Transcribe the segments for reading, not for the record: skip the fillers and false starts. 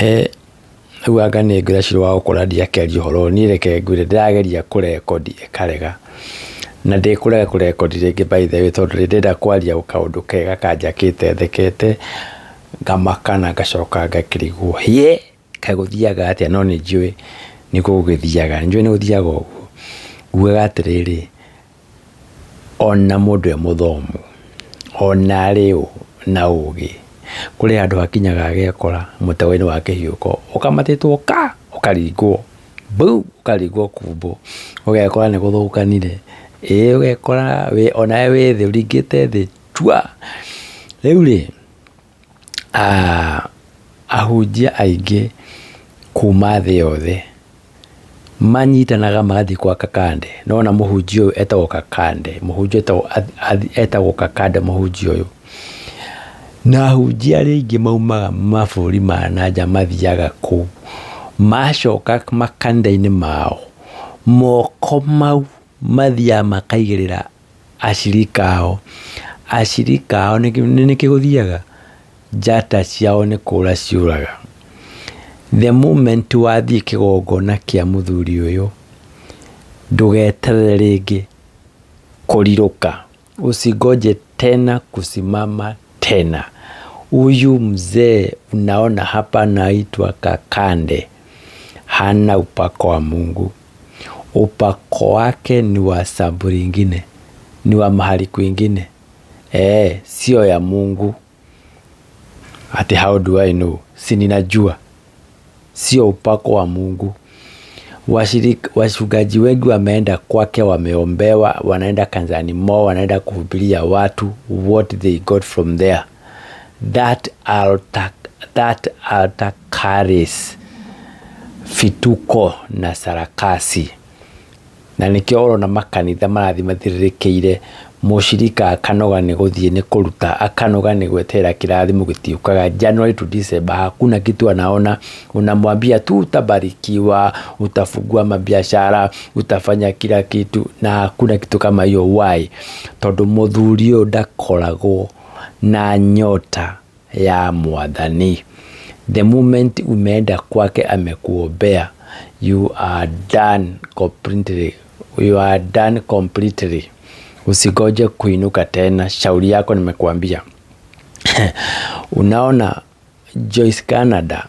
Uaga nĩ ngwĩra wa gũkora ndiakĩaria ũhoro niĩ reke ngwĩre ndĩrageria kũrekondi ĩkarega na ndĩkũrega kũrekondi rĩngĩ by the way tondũ ndĩrenda kwaria kaũndũ kega kanjakĩte thekete ngamaka na ngacoka ngakĩrigwo kagũthiaga atĩa no nĩ njũĩ nĩ gũgĩthiaga njũĩ nĩ gũthiaga ũguo nguaga atĩrĩrĩ ona mũndũ mũthomu ona arĩ na ũgĩ kũrĩ andũ hakinyaga agekora mũtego-inĩ wa kĩhiũko ũkamatĩtwo ũkaringwo ũkaringwo kumbo ũgekora nĩ gũthũkanire ũgekora ona wĩ thĩ ũringĩte thĩ rĩu rĩ ahunjia aingĩ kuma thĩ yothe manyitanaga magathiĩ kwa Kakande nona mũhunjia ũyũ etagwo Kakande mũhunjia ũyũ na ahunjia rĩngĩ maumaga mabũrũri ma nanja mathiaga kũu macoka makanitha-inĩ mao moko mau mathiaga makaigĩrĩra ashirika ao nĩkĩ gũthiaga njata ciao nĩ kũra ciũraga the moment wathiĩ kĩgongona kĩa mũthuri ũyũ ndũgeterere rĩngĩ kũrirũka usingoje tena kusimama tena. Huyu mzee unaona hapa anaitwa Kakande hana upako wa Mungu. Upako wake ni wa sabu lingine, ni wa mahali kwingine, sio ya Mungu. Ati how do I know? Si ninajua sio upako wa Mungu. Wachungaji wengi wameenda kwake, wameombewa, wanaenda kanisani mwao, wanaenda kuhubiria watu what they got from there. That altar carries fituko na sarakasi. Na nikio urona makanitha marathi mathiririkiire mushirika akanoga ni guthie ni kuruta, akanoga ni gwetera kirathimo gitiukaga January to December, hakuna kitu anaona. Unamwambia tu utabarikiwa, utafungua mabiashara, utafanya kila kitu, na hakuna kitu kama hiyo. Why? Tondu muthuri uyu ndakoragwo na nyota ya Mwathani. The moment umeenda kwake amekuombea, you are done completely. You are done completely. Usigoje kuinuka tena, shauri yako nimekuambia. Unaona Joyce Canada,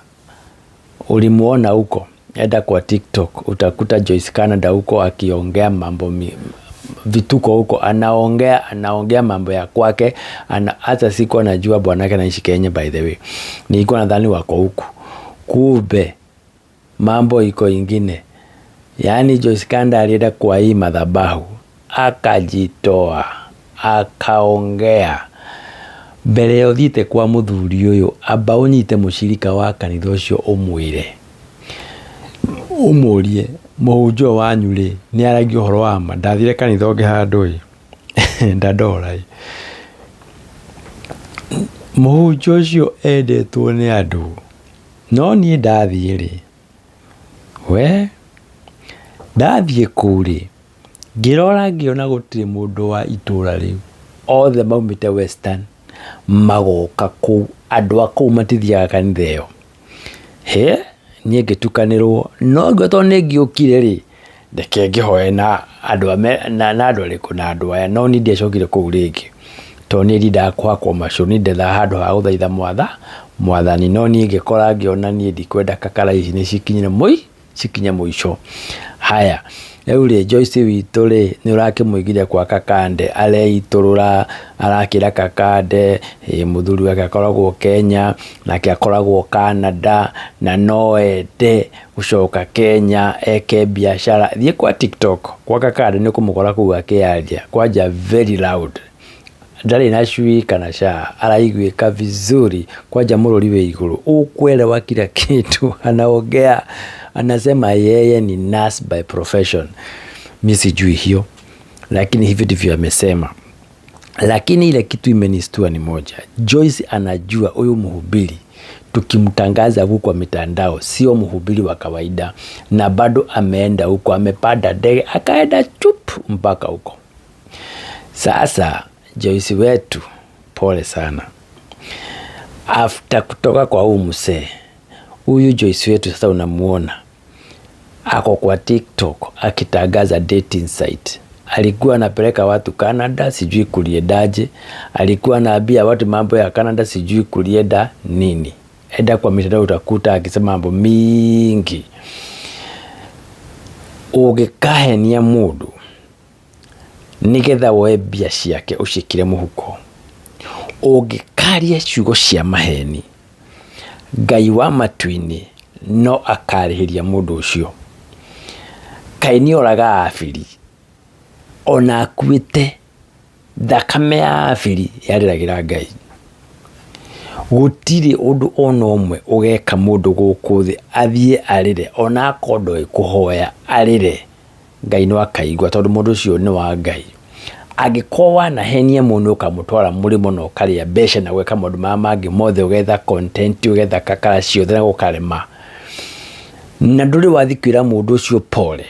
ulimuona huko, enda kwa TikTok utakuta Joyce Canada huko akiongea mambo vituko huko, anaongea mambo ya kwake. Hata sikuwa najua bwanake anaishi Kenya by the way. Nilikuwa nadhani wako huku, kumbe mambo iko ingine. Yani Joyce Canada alienda kwa hii madhabahu, akajitoa, akaongea mbere ya uthite kwa muthuri uyu, amba unyite mushirika wa kanitha ucio umwire, umurie muhunjio wanyu ri ni aragi uhoro wa ma, ndathire kanitha ungi handu ndandora muhunjio ucio endetwo ni andu, no nie ndathie ri ndathie kuri ngirora ngiona gutire mundu wa itura riu, othe maumite Western magoka ku, andu akuu matithiaga kanitha iyo. Nie ngitukanirwo, no ngweto ni ngiukire ri ndeke ngihoe na andu na andu ariku na andu aya, no ni ndiacokire kuu ringi to ni ndinda kwakwo macu, ni ndetha handu ha guthaitha Mwathani. No ni ngikora ngiona ni ndikwenda kakara ici ni cikinye muico. Haya, rĩu rĩ Joyce witũ rĩ nĩ ũrakĩmũigire kwa Kakande, areiturura, arakĩra Kakande mũthuri wake akoragwo Kenya, nake akoragwo Canada, na no ende gũcoka Kenya eke biashara. Thiĩ kwa TikTok kwa Kakande nĩ kũmũkora kũu akĩaria kwanja very loud, ndari na shui kana sha, araiguĩka vizuri, kwanja mũrũri wĩ igũrũ, ũkwelewa kila kitu anaongea. Anasema yeye ni nurse by profession. Mimi sijui hiyo, lakini hivi ndivyo amesema. Lakini ile kitu imenistua ni moja, Joyce anajua huyu mhubiri tukimtangaza huko kwa mitandao sio mhubiri wa kawaida, na bado ameenda huko, amepanda ndege akaenda chup mpaka huko. Sasa Joyce wetu, pole sana. After kutoka kwa huyu msee, Huyu Joyce wetu sasa unamuona ako kwa TikTok akitangaza dating site. Alikuwa anapeleka watu Canada, sijui kuliendaje. Alikuwa anaambia watu mambo ya Canada, sijui kulienda nini. Enda kwa mitandao utakuta akisema mambo mingi. Ugikahenia mundu nigetha woe mbia ciake ucikire muhuko, ugikaria ciugo cia maheni, Ngai wa matu-ini no akarihiria mundu ucio. Kaĩ nĩoraga Abiri, ona akuĩte thakame ya Abiri yarĩragĩra Ngai. Gũtirĩ ũndũ ona ũmwe ũgeka mũndũ gũkũ thĩ athiĩ arĩre, ona akorwo ndoĩ kũhoya arĩre, Ngai no akaigua tondũ mũndũ ũcio nĩ wa Ngai. Angĩkorwo wanahenia mũndũ ũkamũtwara mũrĩmo na ũkarĩa mbeca na gwĩka maũndũ maya mangĩ mothe, ũgetha content, ũgetha kakara ciothe na gũkarema, na ndũrĩ wathi kwĩra mũndũ ũcio pole,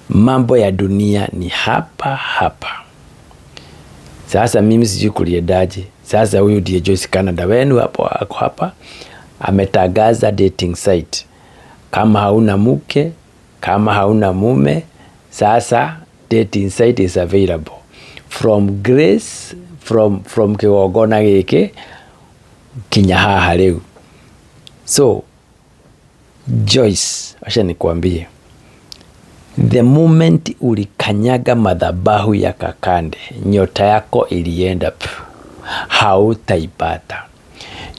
mambo ya dunia ni hapa hapa. Sasa mimi sijui kuliendaje. Sasa huyu ndiye Joyce Canada wenu hapo ako hapa ametangaza dating site. Kama hauna mke, kama hauna mume, sasa dating site is available from Grace, from kigongona gĩkĩ kinya haha rĩu. So Joyce, acha nikwambie, the moment ulikanyaga madhabahu ya Kakande, nyota yako ilienda, hautaipata.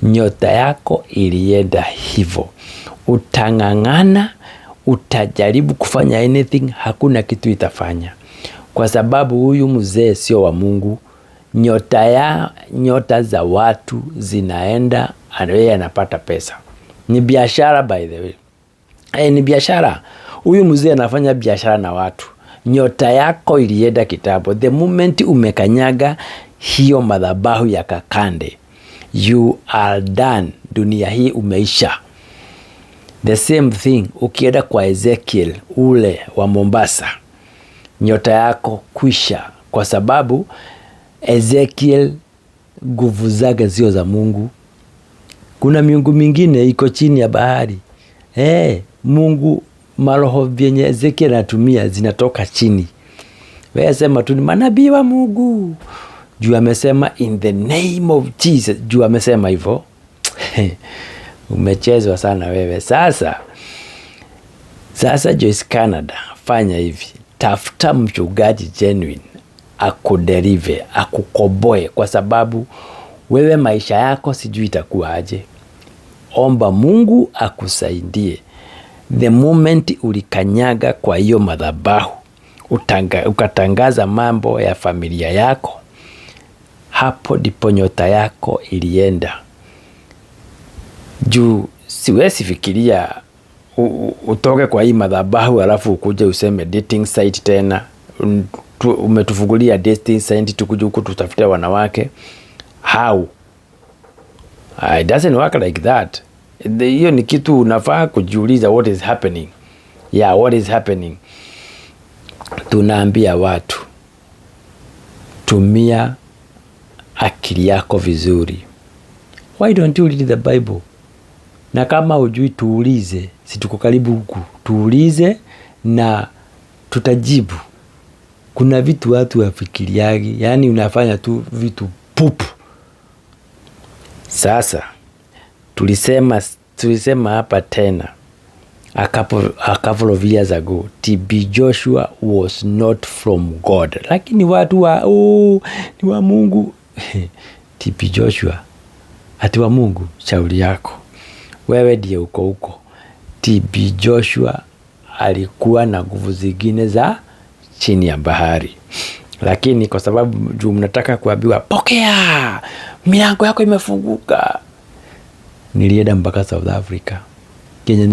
Nyota yako ilienda hivyo. Utang'ang'ana, utajaribu kufanya anything, hakuna kitu itafanya. Kwa sababu huyu mzee sio wa Mungu. Nyota za watu zinaenda, yeye anapata pesa. Ni biashara by the way. Ni biashara. Huyu mzee anafanya biashara na watu. Nyota yako ilienda kitambo. The moment umekanyaga hiyo madhabahu ya Kakande, you are done. Dunia hii umeisha. The same thing ukienda kwa Ezekiel ule wa Mombasa, nyota yako kwisha, kwa sababu Ezekiel nguvu zake sio za Mungu. Kuna miungu mingine iko chini ya bahari. Mungu, maroho vyenye Ezekiel anatumia zinatoka chini. Wewe sema tu ni manabii wa Mungu. Juu amesema in the name of Jesus. Juu amesema hivyo. Umechezwa sana wewe. Sasa Joyce Canada, fanya hivi. Tafuta mchungaji genuine, akuderive, akukoboe, kwa sababu wewe maisha yako sijui itakuwa aje. Omba Mungu akusaidie. The moment ulikanyaga kwa hiyo madhabahu, ukatangaza mambo ya familia yako, hapo ndipo nyota yako ilienda. Juu siwezi fikiria utoke kwa hii madhabahu alafu ukuje useme dating site tena. Umetufungulia dating site tukuje huku tutafute wanawake. How? It doesn't work like that. Hiyo ni kitu unafaa kujiuliza, what is happening? Yeah, what is happening? Tunaambia watu, tumia akili yako vizuri. Why don't you read the Bible? Na kama hujui tuulize, si tuko karibu huku. Tuulize na tutajibu. Kuna vitu watu wafikiriagi, yani unafanya tu vitu pupu. Sasa tulisema hapa tena a couple of years ago, TB Joshua was not from God. Lakini watu ni wa Mungu. TB Joshua ati wa Mungu, shauri yako. Wewe ndiye uko huko. TB Joshua alikuwa na nguvu zingine za chini ya bahari. Lakini kwa sababu juu mnataka kuambiwa pokea, milango yako imefunguka. Nilienda mpaka South Africa. Kenya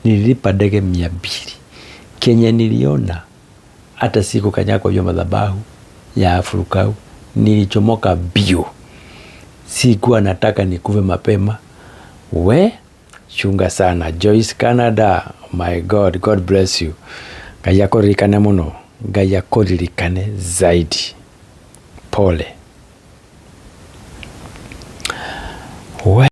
nililipa ndege 200. Kenya niliona hata siku kanyaga kwa hiyo madhabahu ya Afrika, nilichomoka bio. Sikuwa nataka nikuve mapema. Chunga sana Joyce Canada. My God, God bless you. Ngai akoririkane muno. Ngai akoririkane zaidi. Pole.